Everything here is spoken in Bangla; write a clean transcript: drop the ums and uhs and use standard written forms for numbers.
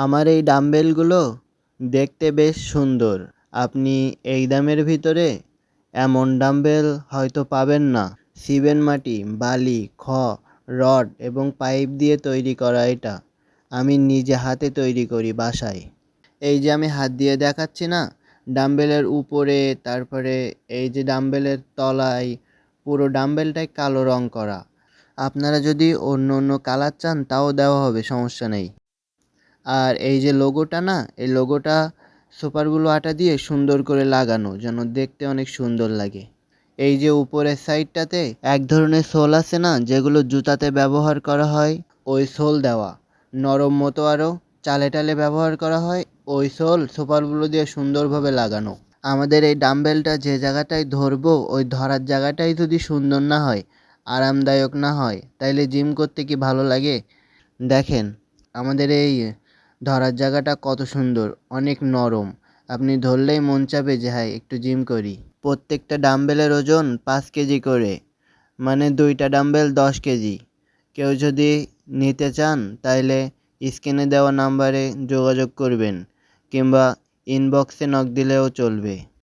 আমার এই ডাম্বেলগুলো দেখতে বেশ সুন্দর। আপনি এই দামের ভিতরে এমন ডাম্বেল হয়তো পাবেন না। সিমেন্ট, মাটি, বালি, রড এবং পাইপ দিয়ে তৈরি করা এটা। আমি নিজে হাতে তৈরি করি বাসায়। এই যে আমি হাত দিয়ে দেখাচ্ছি না, ডাম্বেলের উপরে, তারপরে এই যে ডাম্বেলের তলায়, পুরো ডাম্বেলটাই কালো রং করা। আপনারা যদি অন্য অন্য কালার চান তাও দেওয়া হবে, সমস্যা নেই। আর এই যে লোগোটা না, এই লোগোটা সুপারগুলো আটা দিয়ে সুন্দর করে লাগানো, যেন দেখতে অনেক সুন্দর লাগে। এই যে উপরের সাইডটাতে এক ধরনের সোল আছে না, যেগুলো জুতাতে ব্যবহার করা হয়, ওই সোল দেওয়া। নরম মতো আরও চালে টালে ব্যবহার করা হয়, ওই সোল সুপারগুলো দিয়ে সুন্দরভাবে লাগানো। আমাদের এই ডাম্বেলটা যে জায়গাটায় ধরবো, ওই ধরার জায়গাটাই যদি সুন্দর না হয়, আরামদায়ক না হয়, তাইলে জিম করতে কি ভালো লাগে? দেখেন আমাদের এই ধরার জায়গাটা কত সুন্দর, অনেক নরম। আপনি ধরলেই মন চাবে যে হ্যাঁ একটু জিম করি। প্রত্যেকটা ডাম্বেলের ওজন 5 কেজি করে, মানে 2টা ডাম্বেল 10 কেজি। কেউ যদি নিতে চান তাইলে স্ক্রিনে দেওয়া নাম্বারে যোগাযোগ করবেন, কিংবা ইনবক্সে নক দিলেও চলবে।